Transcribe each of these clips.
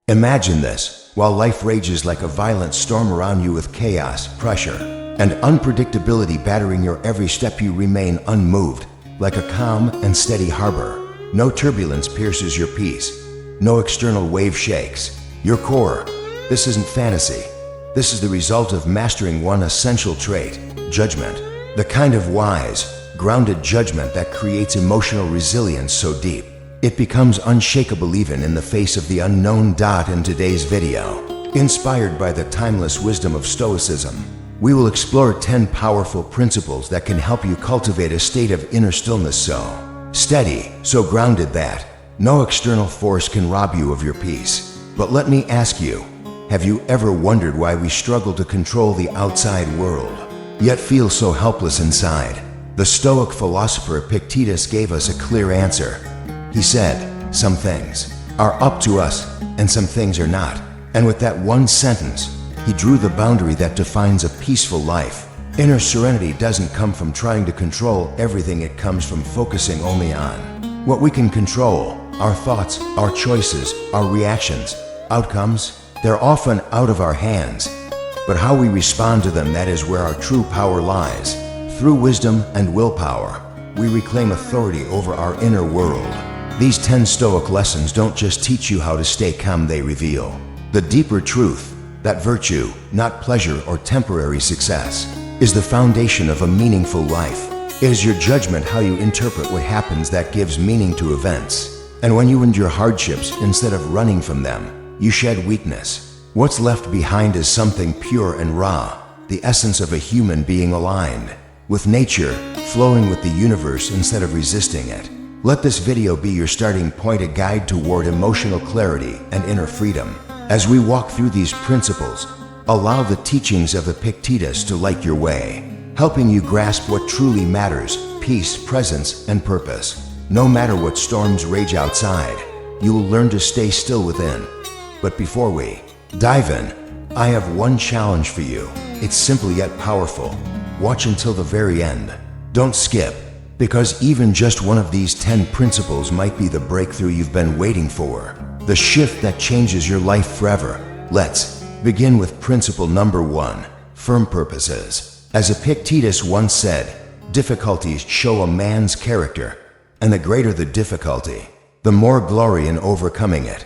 Imagine this: while life rages like a violent storm around you with chaos, pressure, and unpredictability battering your every step, you remain unmoved, like a calm and steady harbor. No turbulence pierces your peace. No external wave shakes your core. This isn't fantasy. This is the result of mastering one essential trait: judgment. The kind of wise, grounded judgment that creates emotional resilience so deep it becomes unshakable even in the face of the unknown. In today's video, inspired by the timeless wisdom of Stoicism, we will explore 10 powerful principles that can help you cultivate a state of inner stillness so steady, so grounded that no external force can rob you of your peace. But let me ask you, have you ever wondered why we struggle to control the outside world, yet feel so helpless inside? The Stoic philosopher Epictetus gave us a clear answer. He said, "Some things are up to us, and some things are not." And with that one sentence, he drew the boundary that defines a peaceful life. Inner serenity doesn't come from trying to control everything. It comes from focusing only on what we can control: our thoughts, our choices, our reactions. Outcomes, they're often out of our hands. But how we respond to them, that is where our true power lies. Through wisdom and willpower, we reclaim authority over our inner world. These 10 Stoic lessons don't just teach you how to stay calm, they reveal the deeper truth that virtue, not pleasure or temporary success, is the foundation of a meaningful life. It is your judgment, how you interpret what happens, that gives meaning to events. And when you endure hardships, instead of running from them, you shed weakness. What's left behind is something pure and raw, the essence of a human being aligned with nature, flowing with the universe instead of resisting it. Let this video be your starting point, a guide toward emotional clarity and inner freedom. As we walk through these principles, allow the teachings of Epictetus to light your way, helping you grasp what truly matters: peace, presence, and purpose. No matter what storms rage outside, you will learn to stay still within. But before we dive in, I have one challenge for you. It's simple yet powerful. Watch until the very end. Don't skip, because even just one of these 10 principles might be the breakthrough you've been waiting for, the shift that changes your life forever. Let's begin with principle number 1: firm purposes. As Epictetus once said, difficulties show a man's character, and the greater the difficulty, the more glory in overcoming it.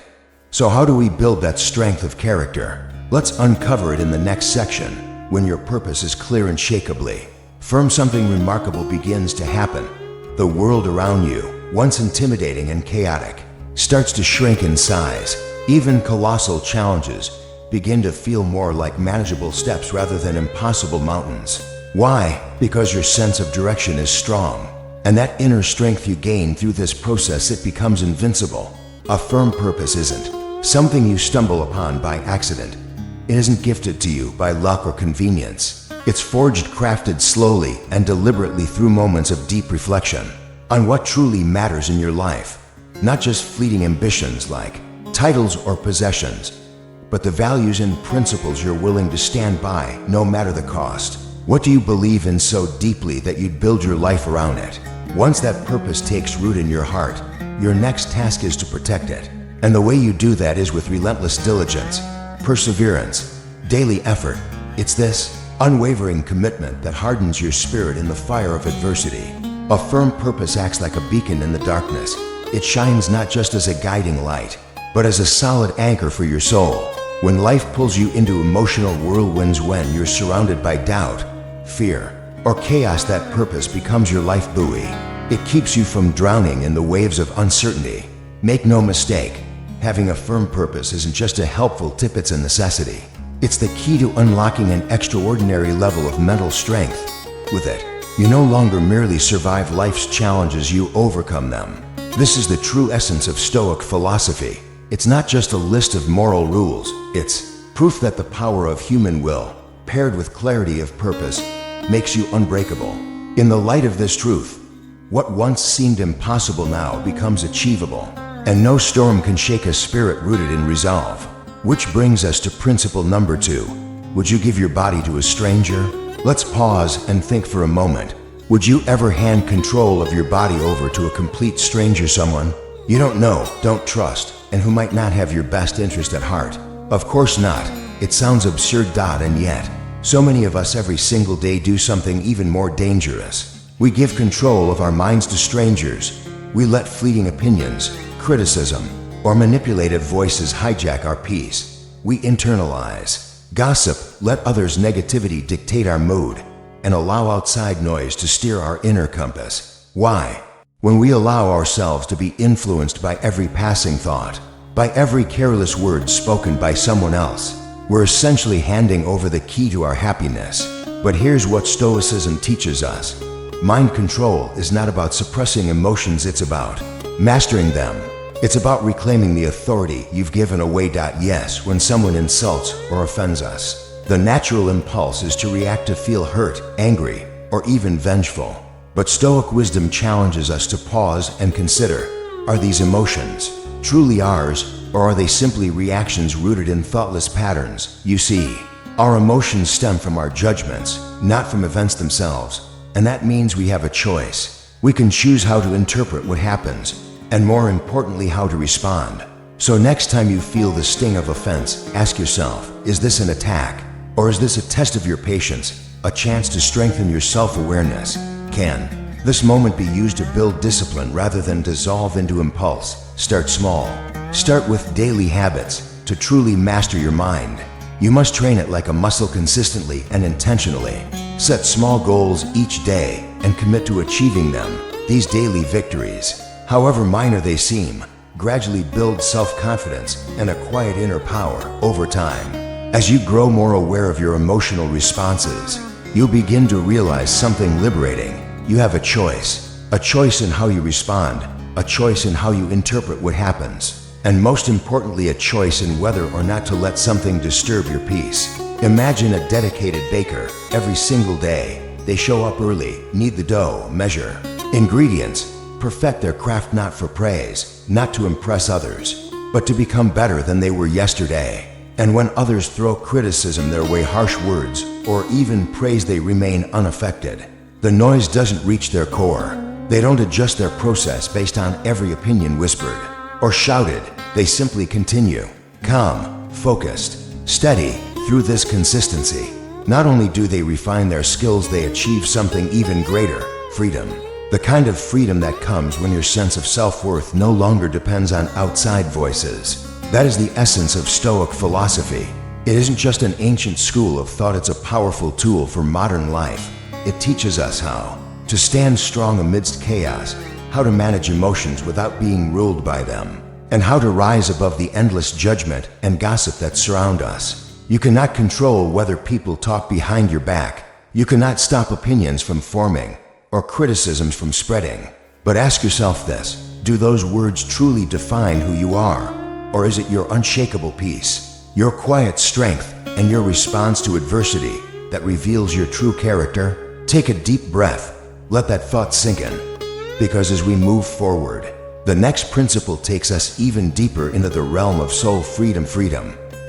So how do we build that strength of character? Let's uncover it in the next section. When your purpose is clear and unshakably firm, something remarkable begins to happen. The world around you, once intimidating and chaotic, starts to shrink in size. Even colossal challenges begin to feel more like manageable steps rather than impossible mountains. Why? Because your sense of direction is strong, and that inner strength you gain through this process, it becomes invincible. A firm purpose isn't something you stumble upon by accident. It isn't gifted to you by luck or convenience. It's forged, crafted slowly and deliberately through moments of deep reflection on what truly matters in your life. Not just fleeting ambitions like titles or possessions, but the values and principles you're willing to stand by no matter the cost. What do you believe in so deeply that you'd build your life around it? Once that purpose takes root in your heart, your next task is to protect it. And the way you do that is with relentless diligence, perseverance, daily effort. It's this unwavering commitment that hardens your spirit in the fire of adversity. A firm purpose acts like a beacon in the darkness. It shines not just as a guiding light, but as a solid anchor for your soul. When life pulls you into emotional whirlwinds, when you're surrounded by doubt, fear, or chaos, that purpose becomes your life buoy. It keeps you from drowning in the waves of uncertainty. Make no mistake, having a firm purpose isn't just a helpful tip, it's a necessity. It's the key to unlocking an extraordinary level of mental strength. With it, you no longer merely survive life's challenges, you overcome them. This is the true essence of Stoic philosophy. It's not just a list of moral rules, it's proof that the power of human will, paired with clarity of purpose, makes you unbreakable. In the light of this truth, what once seemed impossible now becomes achievable, and no storm can shake a spirit rooted in resolve. Which brings us to principle number 2. Would you give your body to a stranger? Let's pause and think for a moment. Would you ever hand control of your body over to a complete stranger, someone you don't know, don't trust, and who might not have your best interest at heart. Of course not. It sounds absurd, and yet, so many of us every single day do something even more dangerous. We give control of our minds to strangers. We let fleeting opinions, criticism, or manipulative voices hijack our peace. We internalize, gossip, let others' negativity dictate our mood, and allow outside noise to steer our inner compass. Why? When we allow ourselves to be influenced by every passing thought, by every careless word spoken by someone else, we're essentially handing over the key to our happiness. But here's what Stoicism teaches us. Mind control is not about suppressing emotions, it's about mastering them. It's about reclaiming the authority you've given away. Yes, when someone insults or offends us, the natural impulse is to react, to feel hurt, angry, or even vengeful. But Stoic wisdom challenges us to pause and consider, are these emotions truly ours, or are they simply reactions rooted in thoughtless patterns? You see, our emotions stem from our judgments, not from events themselves, and that means we have a choice. We can choose how to interpret what happens, and more importantly, how to respond. So next time you feel the sting of offense, ask yourself, is this an attack, or is this a test of your patience, a chance to strengthen your self-awareness? Can this moment be used to build discipline rather than dissolve into impulse? Start small. Start with daily habits. To truly master your mind, you must train it like a muscle consistently and intentionally. Set small goals each day and commit to achieving them. These daily victories, however minor they seem, gradually build self-confidence and a quiet inner power over time. As you grow more aware of your emotional responses, you'll begin to realize something liberating. You have a choice in how you respond, a choice in how you interpret what happens, and most importantly, a choice in whether or not to let something disturb your peace. Imagine a dedicated baker. Every single day, they show up early, knead the dough, measure ingredients, perfect their craft, not for praise, not to impress others, but to become better than they were yesterday. And when others throw criticism their way, harsh words, or even praise, they remain unaffected. The noise doesn't reach their core. They don't adjust their process based on every opinion whispered or shouted. They simply continue, calm, focused, steady. Through this consistency, not only do they refine their skills, they achieve something even greater: freedom. The kind of freedom that comes when your sense of self-worth no longer depends on outside voices. That is the essence of Stoic philosophy. It isn't just an ancient school of thought, it's a powerful tool for modern life. It teaches us how to stand strong amidst chaos, how to manage emotions without being ruled by them, and how to rise above the endless judgment and gossip that surround us. You cannot control whether people talk behind your back. You cannot stop opinions from forming or criticisms from spreading. But ask yourself this: do those words truly define who you are? Or is it your unshakable peace, your quiet strength, and your response to adversity that reveals your true character? Take a deep breath. Let that thought sink in. Because as we move forward, the next principle takes us even deeper into the realm of soul freedom,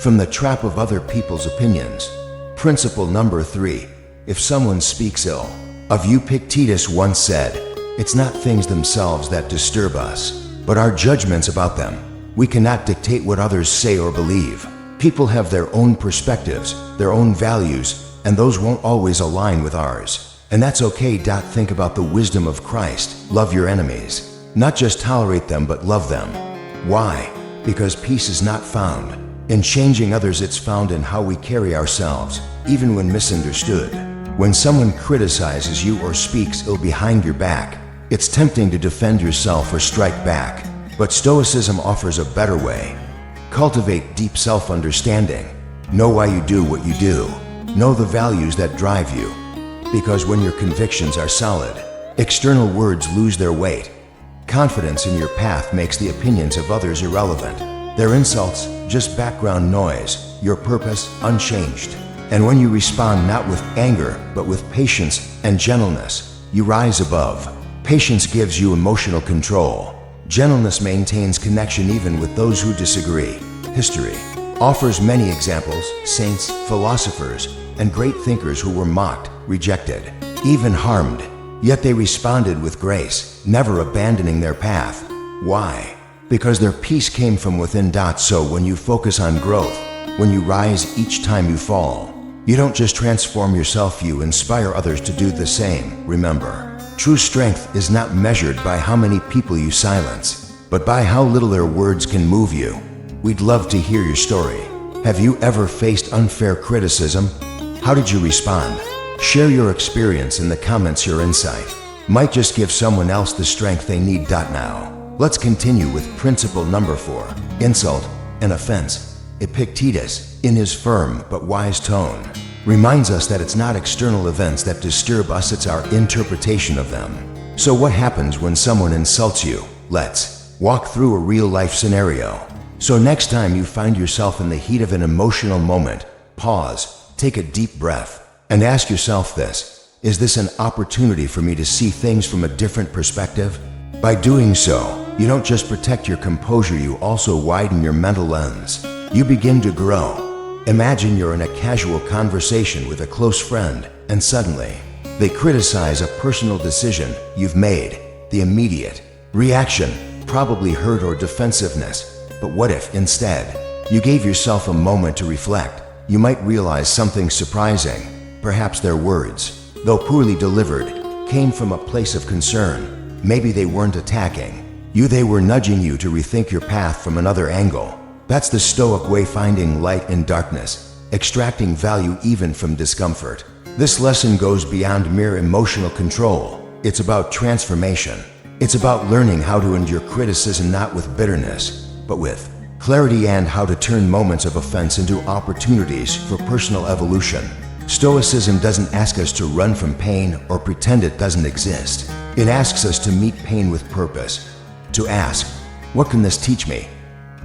from the trap of other people's opinions. Principle number 3. If someone speaks ill of you, Epictetus once said, it's not things themselves that disturb us, but our judgments about them. We cannot dictate what others say or believe. People have their own perspectives, their own values, and those won't always align with ours. And that's okay. Think about the wisdom of Christ. Love your enemies. Not just tolerate them, but love them. Why? Because peace is not found in changing others, it's found in how we carry ourselves, even when misunderstood. When someone criticizes you or speaks ill behind your back, it's tempting to defend yourself or strike back. But Stoicism offers a better way. Cultivate deep self-understanding. Know why you do what you do. Know the values that drive you. Because when your convictions are solid, external words lose their weight. Confidence in your path makes the opinions of others irrelevant. Their insults, just background noise, your purpose unchanged. And when you respond not with anger, but with patience and gentleness, you rise above. Patience gives you emotional control. Gentleness maintains connection even with those who disagree. History offers many examples: saints, philosophers, and great thinkers who were mocked, rejected, even harmed. Yet they responded with grace, never abandoning their path. Why? Because their peace came from within. So when you focus on growth, when you rise each time you fall, you don't just transform yourself, you inspire others to do the same. Remember, true strength is not measured by how many people you silence, but by how little their words can move you. We'd love to hear your story. Have you ever faced unfair criticism? How did you respond? Share your experience in the comments. Your insight might just give someone else the strength they need. Now, let's continue with principle number 4, insult and offense. Epictetus, in his firm but wise tone, reminds us that it's not external events that disturb us, it's our interpretation of them. So what happens when someone insults you? Let's walk through a real-life scenario. So next time you find yourself in the heat of an emotional moment, pause, take a deep breath, and ask yourself this: is this an opportunity for me to see things from a different perspective? By doing so, you don't just protect your composure, you also widen your mental lens. You begin to grow. Imagine you're in a casual conversation with a close friend, and suddenly, they criticize a personal decision you've made. The immediate reaction, probably hurt or defensiveness. But what if, instead, you gave yourself a moment to reflect? You might realize something surprising. Perhaps their words, though poorly delivered, came from a place of concern. Maybe they weren't attacking you, they were nudging you to rethink your path from another angle. That's the Stoic way, finding light in darkness, extracting value even from discomfort. This lesson goes beyond mere emotional control. It's about transformation. It's about learning how to endure criticism not with bitterness, but with clarity, and how to turn moments of offense into opportunities for personal evolution. Stoicism doesn't ask us to run from pain or pretend it doesn't exist. It asks us to meet pain with purpose, to ask, what can this teach me?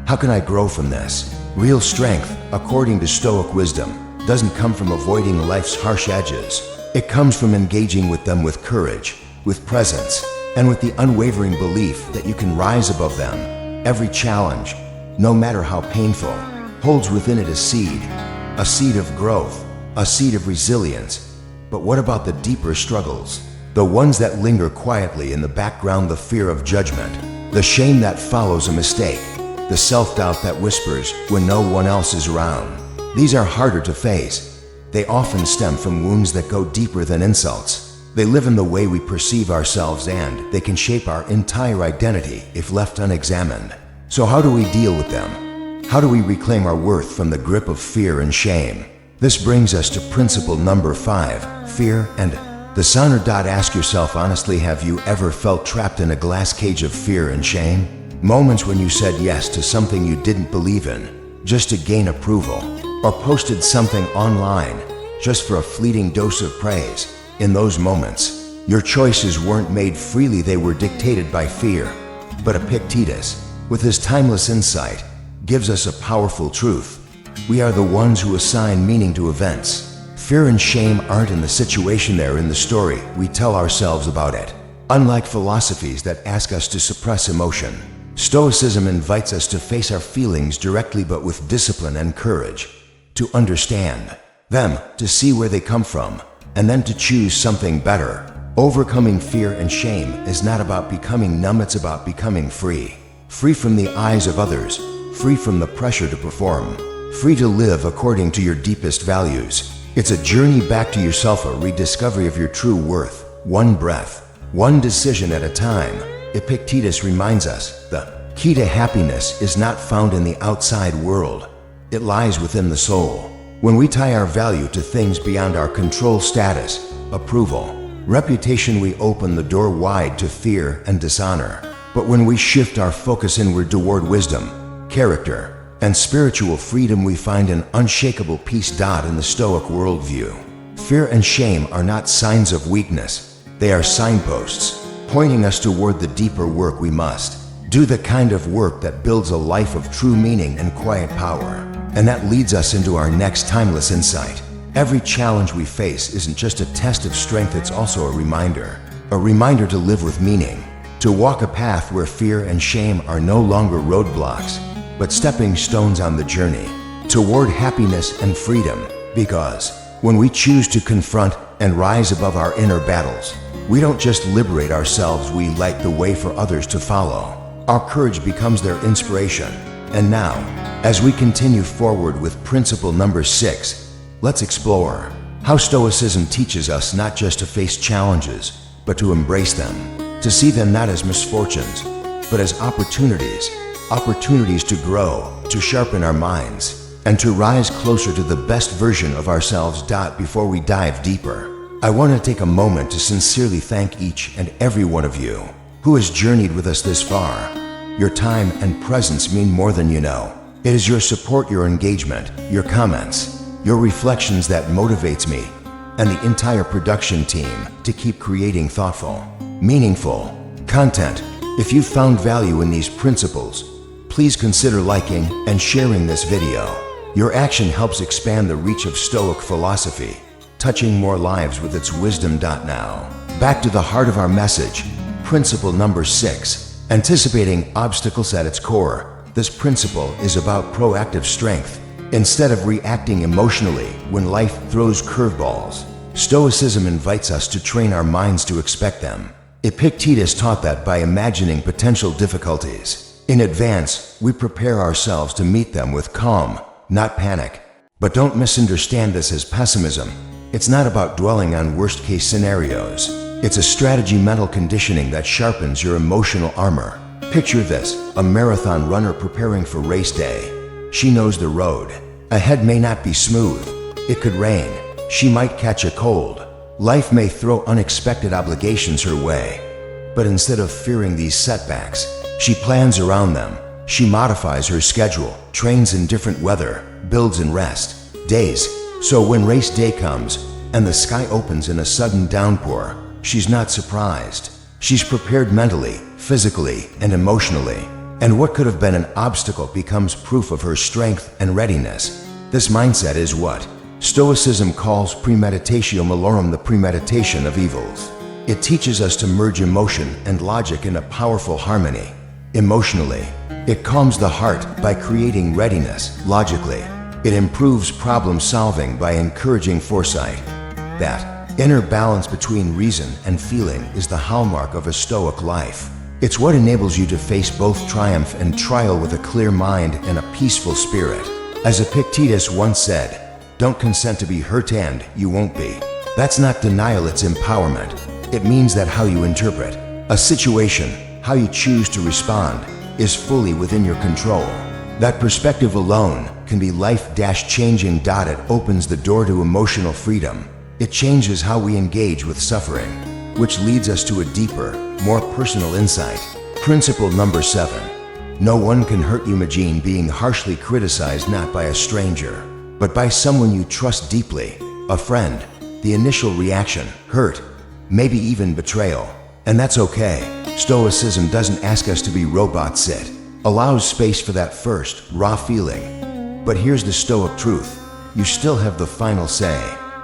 How can I grow from this? Real strength, according to Stoic wisdom, doesn't come from avoiding life's harsh edges. It comes from engaging with them with courage, with presence, and with the unwavering belief that you can rise above them. Every challenge, no matter how painful, holds within it a seed of growth, a seed of resilience. But what about the deeper struggles? The ones that linger quietly in the background, the fear of judgment, the shame that follows a mistake, the self-doubt that whispers when no one else is around. These are harder to face. They often stem from wounds that go deeper than insults. They live in the way we perceive ourselves, and they can shape our entire identity if left unexamined. So how do we deal with them? How do we reclaim our worth from the grip of fear and shame? This brings us to principle number 5, fear and dishonor. Ask yourself honestly, have you ever felt trapped in a glass cage of fear and shame? Moments when you said yes to something you didn't believe in, just to gain approval, or posted something online just for a fleeting dose of praise. In those moments, your choices weren't made freely, they were dictated by fear. But Epictetus, with his timeless insight, gives us a powerful truth. We are the ones who assign meaning to events. Fear and shame aren't in the situation, they're in the story we tell ourselves about it. Unlike philosophies that ask us to suppress emotion, Stoicism invites us to face our feelings directly, but with discipline and courage, to understand them, to see where they come from, and then to choose something better. Overcoming fear and shame is not about becoming numb, it's about becoming free. Free from the eyes of others, free from the pressure to perform, free to live according to your deepest values. It's a journey back to yourself, a rediscovery of your true worth, one breath, one decision at a time. Epictetus reminds us, the key to happiness is not found in the outside world. It lies within the soul. When we tie our value to things beyond our control, status, approval, reputation, we open the door wide to fear and dishonor. But when we shift our focus inward toward wisdom, character, and spiritual freedom, we find an unshakable peace. In the Stoic worldview, fear and shame are not signs of weakness. They are signposts, pointing us toward the deeper work we must do, the kind of work that builds a life of true meaning and quiet power. And that leads us into our next timeless insight. Every challenge we face isn't just a test of strength, it's also a reminder to live with meaning, to walk a path where fear and shame are no longer roadblocks, but stepping stones on the journey toward happiness and freedom. Because when we choose to confront and rise above our inner battles, we don't just liberate ourselves, we light the way for others to follow. Our courage becomes their inspiration. And now, as we continue forward with principle number 6, let's explore how Stoicism teaches us not just to face challenges, but to embrace them, to see them not as misfortunes, but as opportunities to grow, to sharpen our minds, and to rise closer to the best version of ourselves. Before we dive deeper, I want to take a moment to sincerely thank each and every one of you who has journeyed with us this far. Your time and presence mean more than you know. It is your support, your engagement, your comments, your reflections that motivates me and the entire production team to keep creating thoughtful, meaningful content. If you found value in these principles, please consider liking and sharing this video. Your action helps expand the reach of Stoic philosophy, touching more lives with its wisdom. Now, back to the heart of our message, principle number 6, anticipating obstacles. At its core, this principle is about proactive strength. Instead of reacting emotionally when life throws curveballs, Stoicism invites us to train our minds to expect them. Epictetus taught that by imagining potential difficulties in advance, we prepare ourselves to meet them with calm, not panic. But don't misunderstand this as pessimism. It's not about dwelling on worst-case scenarios. It's a strategy, mental conditioning that sharpens your emotional armor. Picture this: a marathon runner preparing for race day. She knows the road ahead may not be smooth. It could rain. She might catch a cold. Life may throw unexpected obligations her way. But instead of fearing these setbacks, she plans around them. She modifies her schedule, trains in different weather, builds in rest days. So when race day comes and the sky opens in a sudden downpour, she's not surprised. She's prepared mentally, physically, and emotionally. And what could have been an obstacle becomes proof of her strength and readiness. This mindset is what Stoicism calls premeditatio malorum, the premeditation of evils. It teaches us to merge emotion and logic in a powerful harmony. Emotionally, it calms the heart by creating readiness. Logically, it improves problem solving by encouraging foresight. That inner balance between reason and feeling is the hallmark of a Stoic life. It's what enables you to face both triumph and trial with a clear mind and a peaceful spirit. As Epictetus once said, "Don't consent to be hurt and you won't be." That's not denial, it's empowerment. It means that how you interpret a situation, how you choose to respond, is fully within your control. That perspective alone can be life-changing. It opens the door to emotional freedom. It changes how we engage with suffering, which leads us to a deeper, more personal insight. Principle number 7. No one can hurt you. Imagine being harshly criticized not by a stranger, but by someone you trust deeply, a friend. The initial reaction, hurt, maybe even betrayal. And that's okay. Stoicism doesn't ask us to be robots. It allows space for that first, raw feeling. But here's the Stoic truth. You still have the final say.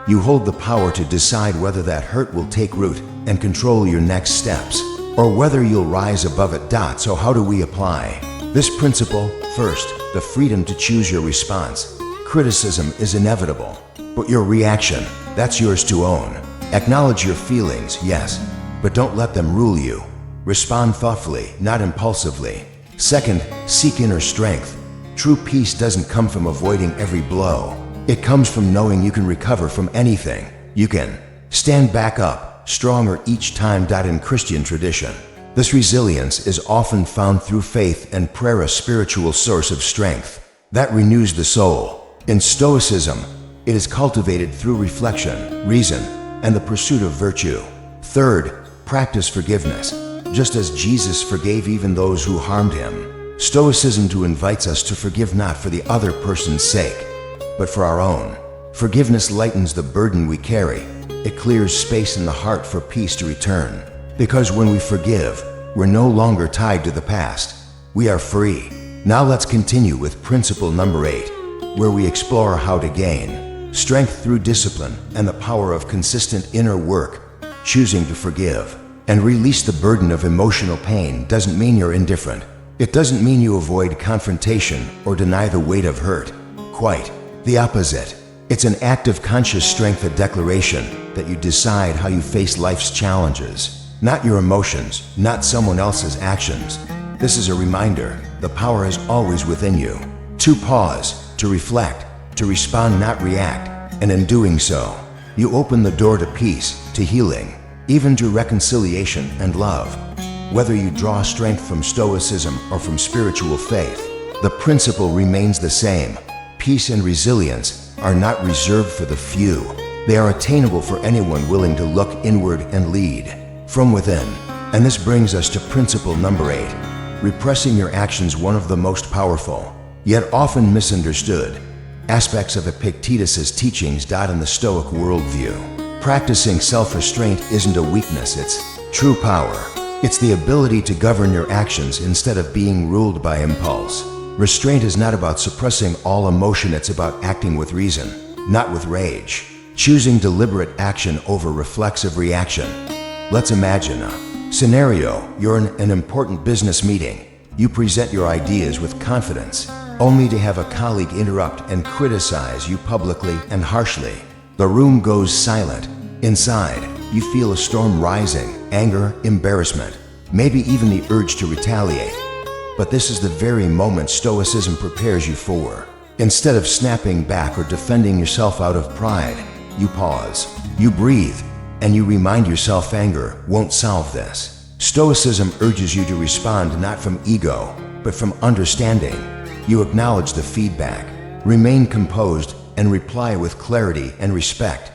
You hold the power to decide whether that hurt will take root and control your next steps, or whether you'll rise above it. So how do we apply this principle? First, the freedom to choose your response. Criticism is inevitable, but your reaction, that's yours to own. Acknowledge your feelings, yes, but don't let them rule you. Respond thoughtfully, not impulsively. Second, seek inner strength. True peace doesn't come from avoiding every blow. It comes from knowing you can recover from anything. You can stand back up, stronger each time. In Christian tradition, this resilience is often found through faith and prayer, a spiritual source of strength that renews the soul. In Stoicism, it is cultivated through reflection, reason, and the pursuit of virtue. Third, practice forgiveness. Just as Jesus forgave even those who harmed him, Stoicism too invites us to forgive, not for the other person's sake, but for our own. Forgiveness lightens the burden we carry. It clears space in the heart for peace to return. Because when we forgive, we're no longer tied to the past. We are free. Now let's continue with principle number 8, where we explore how to gain strength through discipline and the power of consistent inner work. Choosing to forgive and release the burden of emotional pain doesn't mean you're indifferent. It doesn't mean you avoid confrontation or deny the weight of hurt. Quite the opposite. It's an act of conscious strength, a declaration that you decide how you face life's challenges. Not your emotions, not someone else's actions, This is a reminder, the power is always within you. To pause, to reflect, to respond, not react, and in doing so, you open the door to peace, to healing, even to reconciliation and love. Whether you draw strength from Stoicism or from spiritual faith, the principle remains the same. Peace and resilience are not reserved for the few. They are attainable for anyone willing to look inward and lead from within. And this brings us to principle number 8. Repressing your actions, one of the most powerful, yet often misunderstood, aspects of Epictetus's teachings. In the Stoic worldview, practicing self-restraint isn't a weakness, it's true power. It's the ability to govern your actions instead of being ruled by impulse. Restraint is not about suppressing all emotion, it's about acting with reason, not with rage. Choosing deliberate action over reflexive reaction. Let's imagine a scenario. You're in an important business meeting. You present your ideas with confidence, only to have a colleague interrupt and criticize you publicly and harshly. The room goes silent. Inside, you feel a storm rising, anger, embarrassment, maybe even the urge to retaliate. But this is the very moment Stoicism prepares you for. Instead of snapping back or defending yourself out of pride, you pause, you breathe, and you remind yourself anger won't solve this. Stoicism urges you to respond not from ego, but from understanding. You acknowledge the feedback, remain composed, and reply with clarity and respect.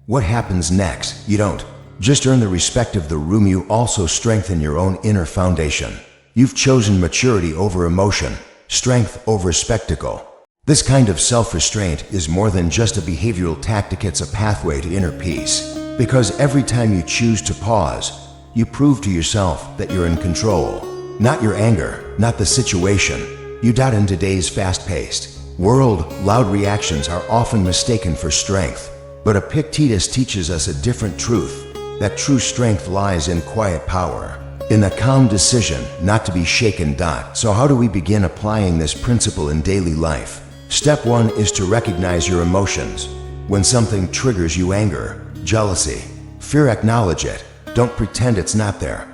What happens next? You don't just earn the respect of the room, you also strengthen your own inner foundation. You've chosen maturity over emotion, strength over spectacle. This kind of self-restraint is more than just a behavioral tactic, it's a pathway to inner peace. Because every time you choose to pause, you prove to yourself that you're in control. Not your anger, not the situation. In today's fast-paced world, loud reactions are often mistaken for strength. But Epictetus teaches us a different truth, that true strength lies in quiet power, in the calm decision not to be shaken. So how do we begin applying this principle in daily life? Step 1 is to recognize your emotions. When something triggers you, anger, jealousy, fear, acknowledge it. Don't pretend it's not there.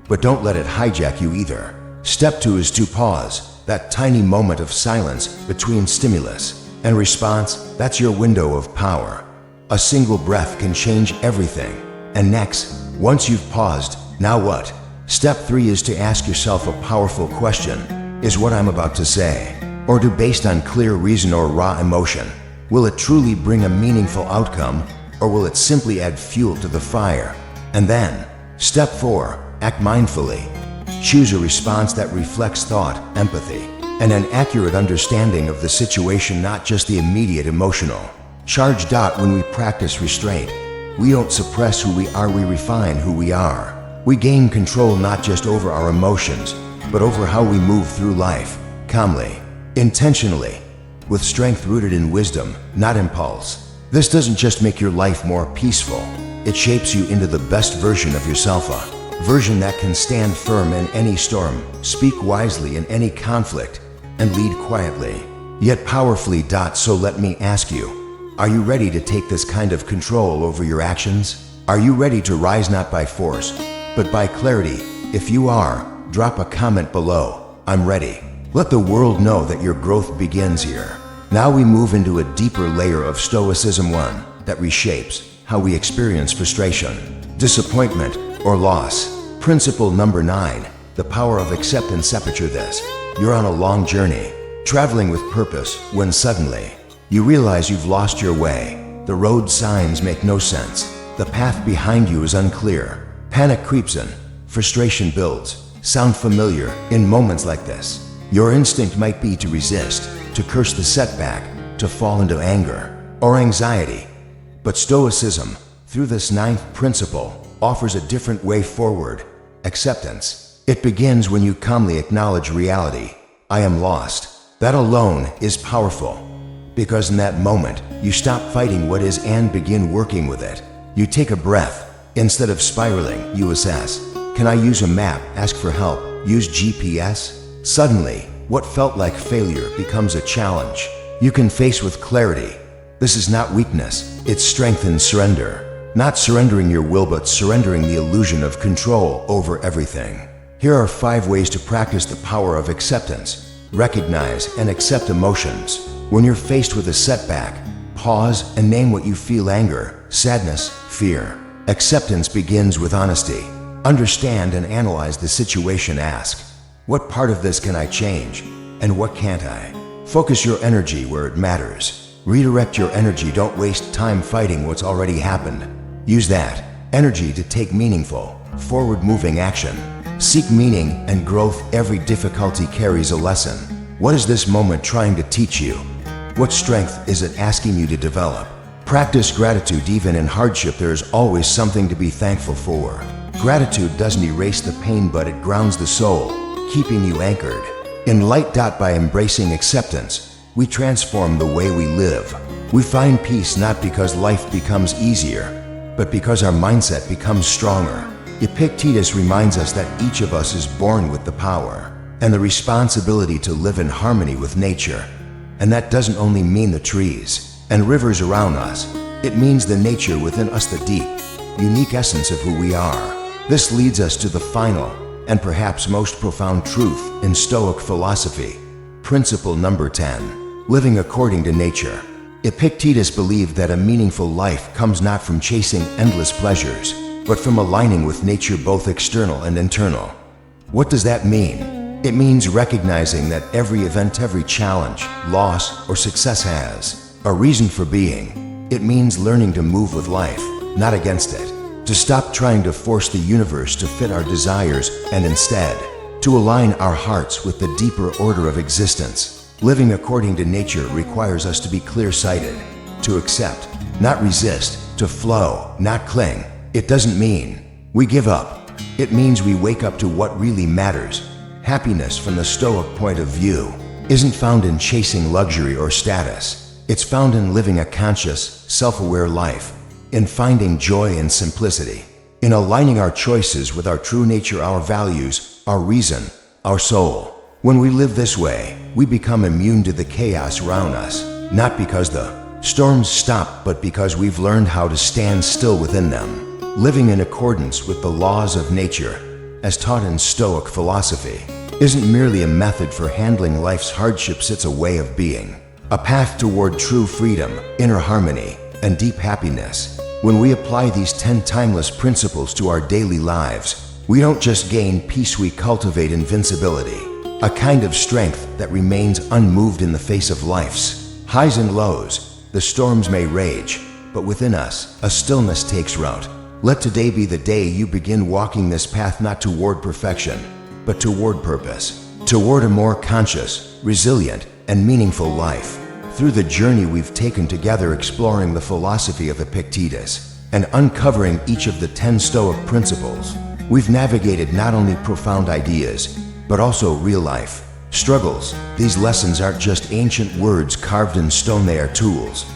But don't let it hijack you either. Step 2 is to pause, that tiny moment of silence between stimulus and response. That's your window of power. A single breath can change everything. And next, once you've paused, now what? Step 3 is to ask yourself a powerful question. Is what I'm about to say, or do based on clear reason or raw emotion, will it truly bring a meaningful outcome, or will it simply add fuel to the fire? And then, step 4, act mindfully. Choose a response that reflects thought, empathy, and an accurate understanding of the situation, not just the immediate emotional charge. When we practice restraint, we don't suppress who we are, we refine who we are. We gain control not just over our emotions, but over how we move through life, calmly, intentionally, with strength rooted in wisdom, not impulse. This doesn't just make your life more peaceful, it shapes you into the best version of yourself, a version that can stand firm in any storm, speak wisely in any conflict, and lead quietly, yet powerfully. So let me ask you, are you ready to take this kind of control over your actions? Are you ready to rise not by force, but by clarity? If you are, drop a comment below. I'm ready. Let the world know that your growth begins here. Now we move into a deeper layer of Stoicism, one that reshapes how we experience frustration, disappointment, or loss. Principle number 9, the power of acceptance. Picture this. You're on a long journey, traveling with purpose, when suddenly you realize you've lost your way. The road signs make no sense. The path behind you is unclear. Panic creeps in. Frustration builds. Sound familiar? In moments like this, your instinct might be to resist, to curse the setback, to fall into anger or anxiety. But Stoicism, through this 9th principle, offers a different way forward. Acceptance. It begins when you calmly acknowledge reality. I am lost. That alone is powerful. Because in that moment, you stop fighting what is and begin working with it. You take a breath. Instead of spiraling, you assess. Can I use a map? Ask for help. Use GPS? Suddenly, what felt like failure becomes a challenge you can face with clarity. This is not weakness, it's strength and surrender. Not surrendering your will, but surrendering the illusion of control over everything. Here are 5 ways to practice the power of acceptance. Recognize and accept emotions. When you're faced with a setback, pause and name what you feel: anger, sadness, fear. Acceptance begins with honesty. Understand and analyze the situation. Ask, what part of this can I change? And what can't I? Focus your energy where it matters. Redirect your energy. Don't waste time fighting what's already happened. Use that energy to take meaningful, forward-moving action. Seek meaning and growth. Every difficulty carries a lesson. What is this moment trying to teach you? What strength is it asking you to develop? Practice gratitude. Even in hardship, there is always something to be thankful for. Gratitude doesn't erase the pain, but it grounds the soul, keeping you anchored in light. By embracing acceptance, we transform the way we live. We find peace not because life becomes easier, but because our mindset becomes stronger. Epictetus reminds us that each of us is born with the power and the responsibility to live in harmony with nature. And that doesn't only mean the trees and rivers around us. It means the nature within us, the deep, unique essence of who we are. This leads us to the final and perhaps most profound truth in Stoic philosophy. Principle number 10, living according to nature. Epictetus believed that a meaningful life comes not from chasing endless pleasures, but from aligning with nature, both external and internal. What does that mean? It means recognizing that every event, every challenge, loss, or success has a reason for being. It means learning to move with life, not against it. To stop trying to force the universe to fit our desires and instead to align our hearts with the deeper order of existence. Living according to nature requires us to be clear-sighted, to accept, not resist, to flow, not cling. It doesn't mean we give up. It means we wake up to what really matters. Happiness, from the Stoic point of view, isn't found in chasing luxury or status. It's found in living a conscious, self-aware life, in finding joy and simplicity, in aligning our choices with our true nature, our values, our reason, our soul. When we live this way, we become immune to the chaos around us, not because the storms stop, but because we've learned how to stand still within them. Living in accordance with the laws of nature, as taught in Stoic philosophy, isn't merely a method for handling life's hardships. It's a way of being, a path toward true freedom, inner harmony, and deep happiness. When we apply these 10 timeless principles to our daily lives, we don't just gain peace, we cultivate invincibility, a kind of strength that remains unmoved in the face of life's highs and lows. The storms may rage, but within us, a stillness takes root. Let today be the day you begin walking this path, not toward perfection, but toward purpose, toward a more conscious, resilient, and meaningful life. Through the journey we've taken together, exploring the philosophy of Epictetus and uncovering each of the 10 Stoic principles, we've navigated not only profound ideas, but also real-life struggles. These lessons aren't just ancient words carved in stone. They are tools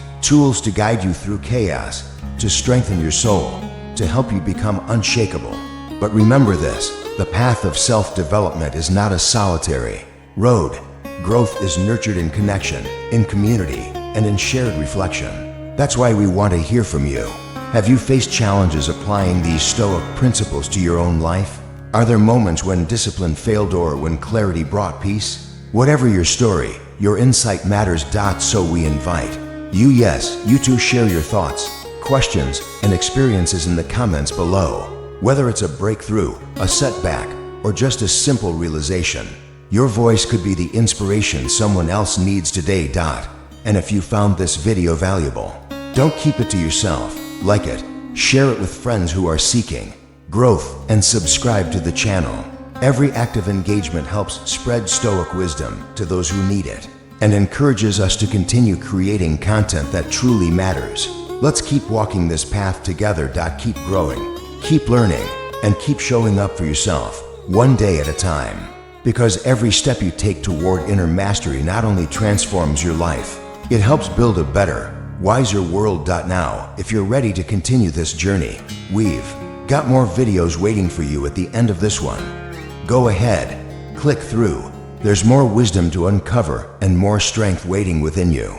to guide you through chaos, to strengthen your soul, to help you become unshakable. But remember this, the path of self-development is not a solitary road. Growth is nurtured in connection, in community, and in shared reflection. That's why we want to hear from you. Have you faced challenges applying these Stoic principles to your own life? Are there moments when discipline failed or when clarity brought peace? Whatever your story, your insight matters. So we invite you, yes, you to share your thoughts, questions, and experiences in the comments below. Whether it's a breakthrough, a setback, or just a simple realization, your voice could be the inspiration someone else needs today. And if you found this video valuable, don't keep it to yourself. Like it, share it with friends who are seeking growth, and subscribe to the channel. Every act of engagement helps spread Stoic wisdom to those who need it and encourages us to continue creating content that truly matters. Let's keep walking this path together. Keep growing, keep learning, and keep showing up for yourself, one day at a time. Because every step you take toward inner mastery not only transforms your life, it helps build a better, wiser world. Now, if you're ready to continue this journey, we've got more videos waiting for you at the end of this one. Go ahead, click through. There's more wisdom to uncover and more strength waiting within you.